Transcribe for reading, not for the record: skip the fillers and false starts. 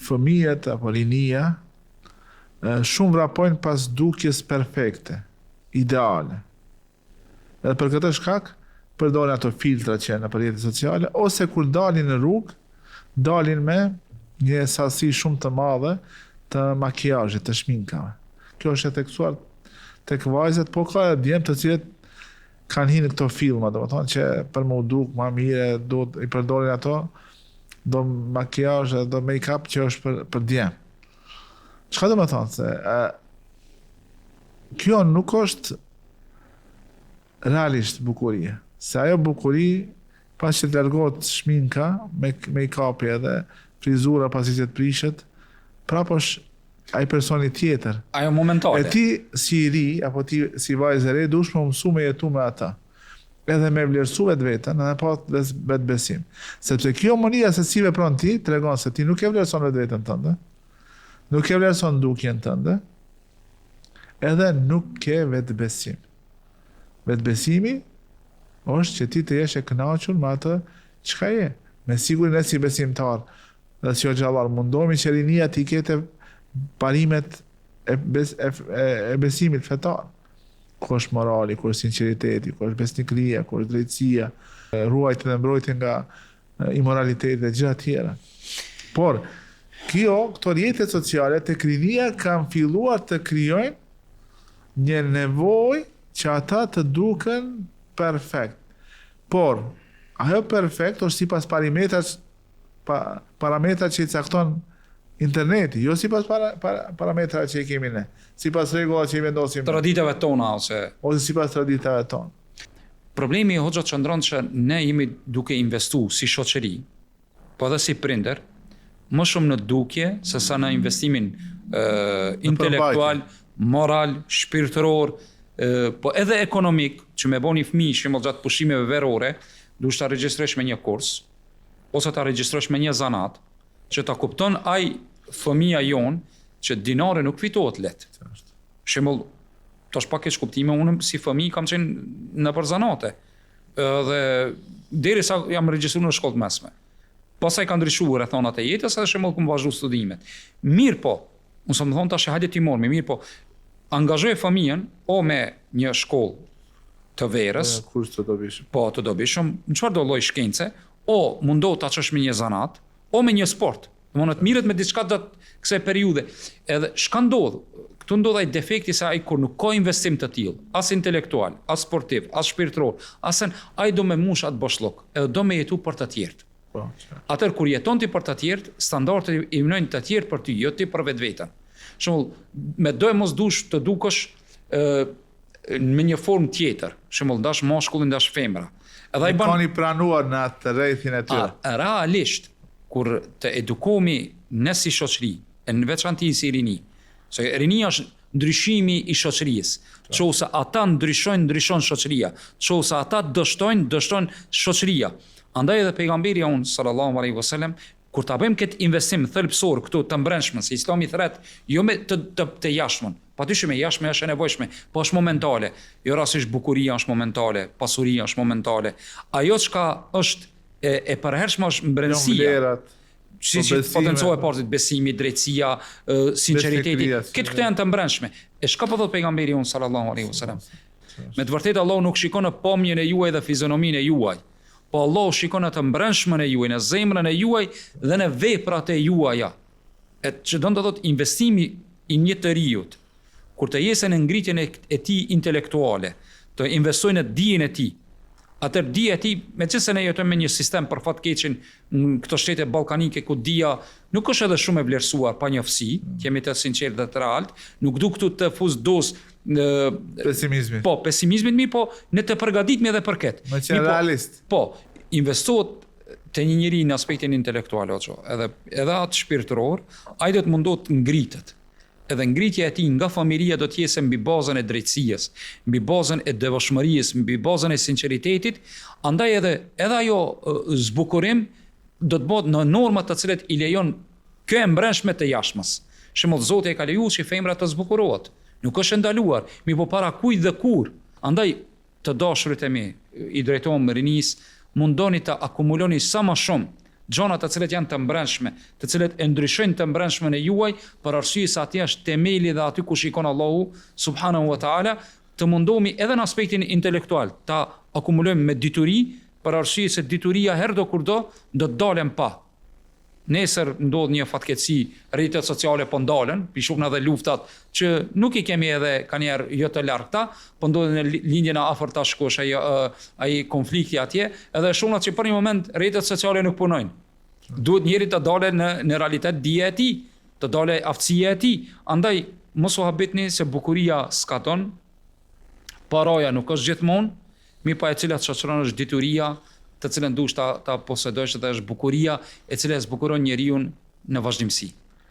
fëmijët apo rinia shumë vrapojnë pas dukjes perfekte, ideale. Edhe për këtë shkak përdorin ato filtra që janë në rrjetet sociale, ose kur dalin në rrugë, dalin me një sasi shumë të madhe të makijazhit, të shminkave. Kjo është e theksuar tek vajzat, po ka edhe djemë të cilët kanë hinë këto filma, domethënë që për më duk më mire, do i përdorin ato, do makijazh, do make-up që është për djemë. Çka do të thonë se kjo nuk është realisht bukurie. Se ajo bukuri, pas që të largohet shminka, make-up edhe frizura pasi që të prishet, prapë është ai personi tjetër. Ajo momentale. E ti si i ri, apo ti si vajzë e re, dush me mësu me jetu me ata. Edhe me vlerësu vetveten, edhe pa vetë besim. Sepse kjo mënia se si vepron ti, tregon se ti nuk e vlerëson vetveten tënde, nuk e vlerëson dukjen tënde, edhe nuk ke vetë besim. Vetë besimi është që ti të jesh e kënaqur me atë çka je. Me siguri ne si besimtar dhe si xhallar mundohemi që rinia të ketë parimet e besimit fetar. Ku është morali, ku është sinqeriteti, ku është besnikëria, ku është drejtësia, ruajtja dhe mbrojtja nga imoraliteti dhe gjëra tjera. Por këto rrjetet sociale tek rinia kanë filluar të krijojnë një nevojë që ata të duken perfekt. Por ajo perfekt është sipas parametra që i cakton interneti, jo sipas parametrave që i kemi ne, sipas rregullave që i vendosim traditave tona ose sipas traditave tona. Problemi hoxha qëndron që ne jemi duke investu si shoqëri, po edhe si prindër, më shumë në dukje se sa në investimin intelektual, moral, shpirtëror, po edhe ekonomik, që me boni fëmijë shembull gjatë pushimeve verore, duhet ta regjistrosh me një kurs ose ta regjistrosh me një zanat, që ta kupton ai fëmia jon që dinare nuk fitohet lehtë. Shembull, tash pak keq kuptime, unë si fëmijë kam qenë në për zanate. Dhe derisa jam regjistruar në shkollë mesme. Pastaj ka ndryshuar rrethonat e jetës, edhe shembull kum vazhdu studimet. Mirë po, unë s'm thon tash hajde ti morë, mirë po, angazhoj fëmijën o me një shkollë të verës, kurs të dobishëm. Po, të dobishëm, në çfarëdo lloj shkence, o mundohu ta çosh me një zanat, o me një sport. Domethënë të mirët me diçka gjatë kësaj periudhe. Edhe çka ndodh? Këtu ndodh ai defekti se ai kur nuk ka investim të tillë, as intelektual, as sportiv, as shpirtëror, asën ai do me mush atë boshllok, edhe do me jetu për të tjerët. Po. Atëherë kur jeton ti për të tjerët, standardet i mënojnë të tjerë për ty, jo ti për vetveten. Për shembull, me do e mos dush të dukesh me një formë tjetër, për shembull ndash mashkullin, ndash femra. Edhe ai bën pranuar në atë rrethin e tyre. Realisht kur të edukohemi ne si shoqëri, në veçanti si rini, se rinia është ndryshimi i shoqërisë. Nëse ata ndryshon shoqëria. Nëse ata dështon shoqëria. Andaj edhe pejgamberi jon sallallahu alaihi wasallam kur ta bëjmë këtë investim thelbësor këtu të brendshëm, se Islami thret jo me të jashtëm. Patyshim e jashtme është e nevojshme, po është momentale. Jo rastisht bukuria është momentale, pasuria është momentale. Ajo çka është e përhershme është brendësia. Si potencohet partit besimi, drejtësia, sinqeriteti. Këto janë të brendshme. E çka po thot pejgamberi jon sallallahu alaihi wasallam? Me të vërtetë Allah nuk shikon në pamjen e juaj dhe fizionominë e juaj, po Allah shikon në të brendshmën e juaj, në zemrën e juaj dhe në veprat e juaja. Që do të thotë investimi i një të riut, kur të jesë në ngritjen e tij intelektuale, të investojë në dijen e tij. Atër dija e tij, meqense ne jetojmë me një sistem për fat keqin në këto shtete ballkanike ku dija nuk është edhe shumë e vlerësuar pa njoftësi, jemi të sinqertë dhe të realt, nuk du këtu të fuz dos pesimizmi. Po, pesimizmin mi, po ne të përgatitemi edhe për këtë. Me qenë realist. Po, investohet te një njeri në aspektin intelektual, edhe atë shpirtëror, ai do të mundohet të ngritet. Edhe ngritja e tij nga familja do të jetë mbi bazën e drejtësisë, mbi bazën e devotshmërisë, mbi bazën e sinqeritetit, andaj edhe ajo zbukurim do të bëhet në norma të cilat i lejon kjo e brendshme të jashtmes. Shembull Zoti e ka lejuar që femra të zbukurohet. Nuk është ndaluar, mi po para kujt dhe kur. Andaj të dashurit e mi, i drejtohem rinis, mundoni të akumuloni sa më shumë gjona të cilet janë të mbrëmshme, të cilet e ndryshojnë të mbrëmshmen e juaj, për arsye se aty është temeli dhe aty ku shikon Allahu subhanahu wa taala, të mundohemi edhe në aspektin intelektual ta akumulojmë me dituri, për arsye se dituria herdo kurdo do të dalen pa. Nesër ndodh një fatkeqësi, rrjetet sociale po ndalen, pishukna dhe luftat që nuk i kemi edhe kanjherë jo të largta, po ndodhin në lindjen e afërt ta shkosh ai konflikti atje, edhe shumat që për një moment rrjetet sociale nuk punojnë. Duhet njëri të dale në realitet dija e tij, të dale aftësia e tij. Andaj mos u habitni se bukuria skaton, paraja nuk është gjithmonë, mi pa e cila të shoqëron është dituria, të cilën dush ta posedosh, dhe është bukuria e cila zbukuron njeriu në vazhdimsi.